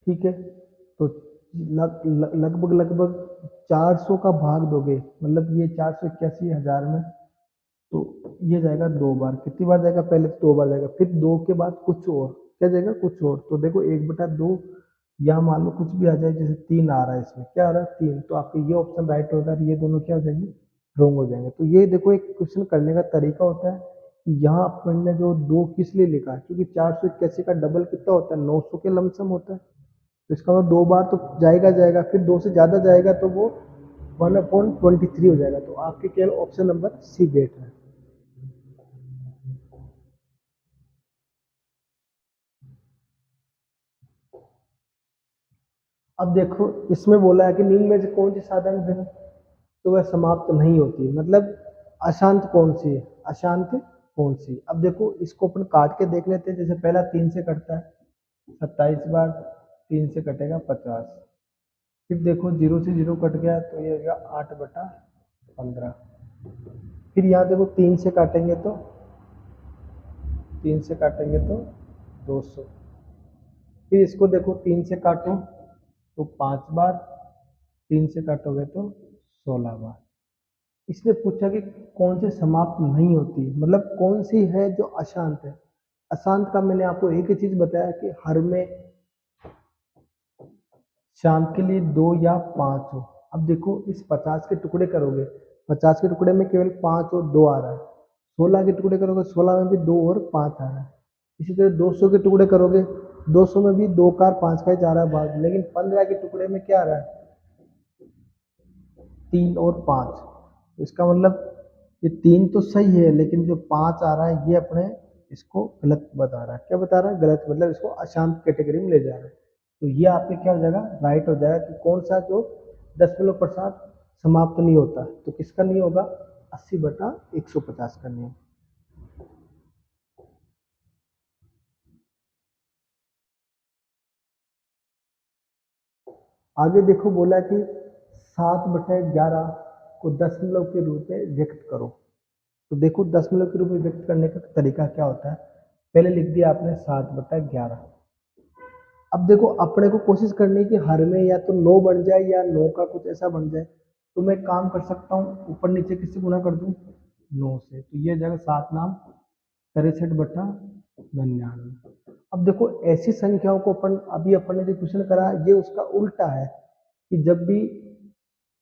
ठीक है, तो लगभग लगभग 400 का भाग दोगे, मतलब ये 481,000 में, तो ये जाएगा 2 बार। कितनी बार जाएगा, पहले तो 2 बार जाएगा, फिर 2 के बाद कुछ और, क्या जाएगा कुछ और। तो देखो 1/2, या मान लो कुछ भी आ जाए, जैसे 3 आ रहा है, इसमें क्या आ रहा है 3, तो आपके ये ऑप्शन राइट होगा, ये दोनों क्या हो जाएंगे, रॉन्ग हो जाएंगे। तो ये देखो एक क्वेश्चन करने का तरीका होता है कि यहाँ अपन ने जो 2 किस लिए लिखा है, क्योंकि 481 का डबल कितना होता है, 900 के लमसम होता है। तो इसका मतलब 2 बार तो जाएगा जाएगा, फिर 2 से ज़्यादा जाएगा तो वो 1/23 हो जाएगा। तो आपके केवल ऑप्शन नंबर सी बेट है। अब देखो इसमें बोला है कि निम्न में से कौन सी साधारण ध्वनि तो वह समाप्त नहीं होती, मतलब अशांत कौन सी है, अशांत कौन सी। अब देखो इसको अपन काट के देख लेते हैं। जैसे पहला 3 से कटता है, 27 बार 3 से कटेगा 50। फिर देखो 0 से 0 कट गया तो ये हो गया 8/15। फिर यहाँ देखो 3 से काटेंगे तो 200। फिर इसको देखो 3 से काटो तो 5 बार, 3 से काटोगे तो 16 बार। इसने पूछा कि कौन से समाप्त नहीं होती, मतलब कौन सी है जो अशांत है। अशांत का मैंने आपको एक ही चीज बताया कि हर में शांत के लिए 2 या 5 हो। अब देखो इस 50 के टुकड़े करोगे, 50 के टुकड़े में केवल 5 और 2 आ रहा है। 16 के टुकड़े करोगे, 16 में भी 2 और 5 आ रहा है। इसी तरह 200 के टुकड़े करोगे, 200 में भी 2 का 5 का ही जा रहा है भाग, लेकिन 15 के टुकड़े में क्या आ रहा है, 3 और 5। तो इसका मतलब ये 3 तो सही है, लेकिन जो 5 आ रहा है ये अपने इसको गलत बता रहा है। क्या बता रहा है, गलत, मतलब इसको अशांत कैटेगरी में ले जा रहा है। तो ये आपके क्या हो जाएगा, राइट हो जाएगा कि कौन सा जो 10% समाप्त नहीं होता। तो किसका नहीं होगा, 80/150 का नहीं। आगे देखो बोला कि 7/11 को दशमलव के रूप में व्यक्त करो। तो देखो दशमलव के रूप में व्यक्त करने का तरीका क्या होता है। पहले लिख दिया आपने 7/11। अब देखो अपने को कोशिश करनी कि हर में या तो 9 बन जाए या 9 का कुछ ऐसा बन जाए। तो मैं काम कर सकता हूँ, ऊपर नीचे किससे गुना कर दूं, 9 से। तो ये जगह 7×9 = 63/99। अब देखो ऐसी संख्याओं को अपन ने जो क्वेश्चन करा ये उसका उल्टा है, कि जब भी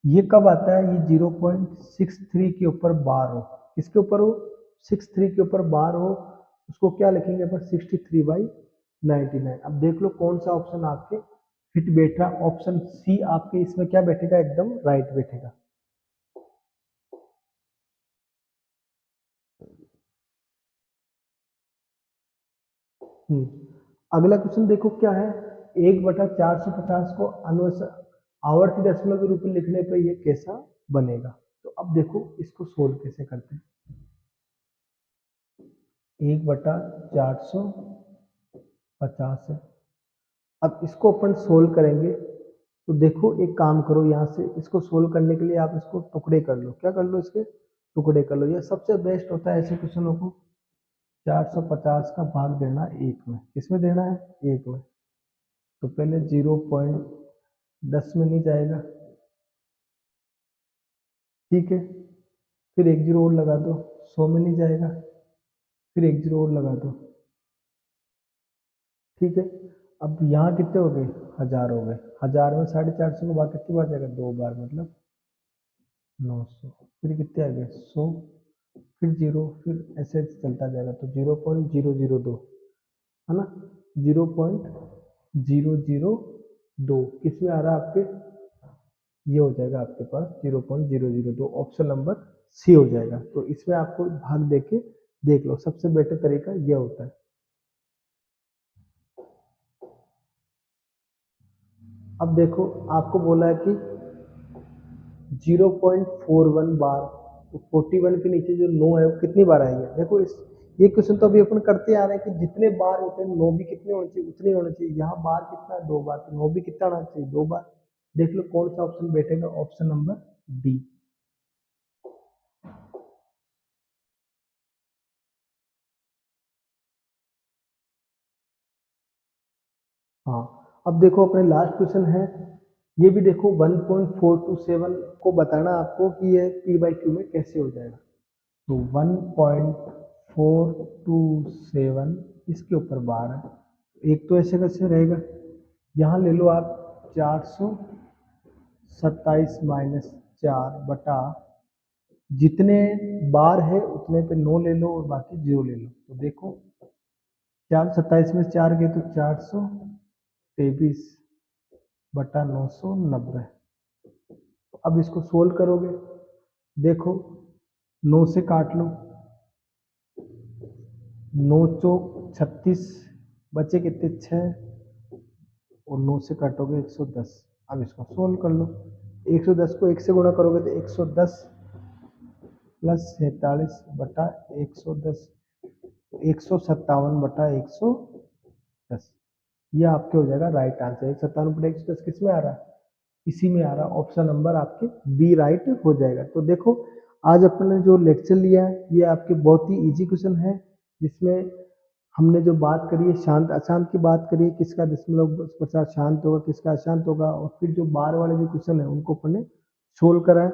ये कब आता है, ये 0.63 के ऊपर बार हो, किसके ऊपर हो, 63 के ऊपर बार हो, उसको क्या लिखेंगे अपन, 63/99। अब देख लो कौन सा ऑप्शन आपके फिट बैठ रहा। ऑप्शन सी आपके इसमें क्या बैठेगा, एकदम राइट बैठेगा। अगला क्वेश्चन देखो क्या है, 1/450 को आवर्ती दशमलव के रूप में लिखने पर ये कैसा बनेगा। तो अब देखो इसको सोल्व कैसे करते हैं। 1/450 है। अब इसको अपन सोल्व करेंगे। तो देखो एक काम करो, यहाँ से इसको सोल्व करने के लिए आप इसको टुकड़े कर लो। क्या कर लो, इसके टुकड़े कर लो। ये सबसे बेस्ट होता है ऐसे क्वेश्चनों को। 450 का भाग देना 1 में, किसमें देना है, 1 में। तो पहले 0.10 में नहीं जाएगा, ठीक है। फिर एक जीरो और लगा दो, 100 में नहीं जाएगा। फिर एक जीरो और लगा दो, ठीक है। अब यहाँ कितने हो गए, 1000 हो गए। 1000 में 450 को भाग कितनी बार जाएगा, 2 बार, मतलब 900। फिर कितने आ गए, 100। फिर जीरो, फिर ऐसे चलता जाएगा। तो 0.002, है ना, 0.002 किस में आ रहा है आपके, ये हो जाएगा आपके पास 0.002, ऑप्शन नंबर सी हो जाएगा। तो इसमें आपको भाग देके देख लो, सबसे बेटर तरीका ये होता है। अब देखो आपको बोला है कि 0.41 बार, तो 41 के नीचे जो 9 है वो कितनी बार आएंगे, देखो इस ये क्वेश्चन तो अभी अपन करते आ रहे हैं कि जितने बार होते हैं 9 भी कितने होने चाहिए, उतने होने चाहिए। यहाँ बार कितना है, 2 बार, तो 9 भी कितना आना चाहिए, 2 बार। देख लो कौन सा ऑप्शन बैठेगा, ऑप्शन नंबर डी। हाँ, अब देखो अपने लास्ट क्वेश्चन है, ये भी देखो 1.427 को बताना आपको कि ये पी बाई क्यू में कैसे हो जाएगा। तो 1.427 इसके ऊपर बार है, एक तो ऐसे कैसे रहेगा, यहाँ ले लो आप 427 माइनस 4 बटा जितने बार है उतने पे 9 ले लो और बाकी 0 ले लो। तो देखो 427 में 4 गए तो 423 बटा 990। अब इसको सोल्व करोगे, देखो 9 से काट लो, 9 चौक 36, बचे कितने 6, और 9 से काटोगे 110। अब इसको सोल्व कर लो, 110 को 1 से गुणा करोगे तो 110 प्लस 47 बटा 110, 157 बटा 110, ये आपके हो जाएगा राइट आंसर। 157 बटा 110 किस में आ रहा है, इसी में आ रहा है, ऑप्शन नंबर आपके बी राइट हो जाएगा। तो देखो आज अपन ने जो लेक्चर लिया है ये आपके बहुत ही इजी क्वेश्चन है, जिसमें हमने जो बात करी है शांत अशांत की बात करी है, किसका दशमलव प्रसार शांत होगा किसका अशांत होगा, और फिर जो बार वाले जो क्वेश्चन है उनको अपन ने सोल्व करा है।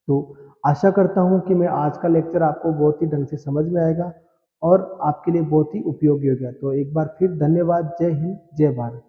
तो आशा करता हूँ कि मैं आज का लेक्चर आपको बहुत ही ढंग से समझ में आएगा और आपके लिए बहुत ही उपयोगी होगा। तो एक बार फिर धन्यवाद, जय हिंद जय भारत।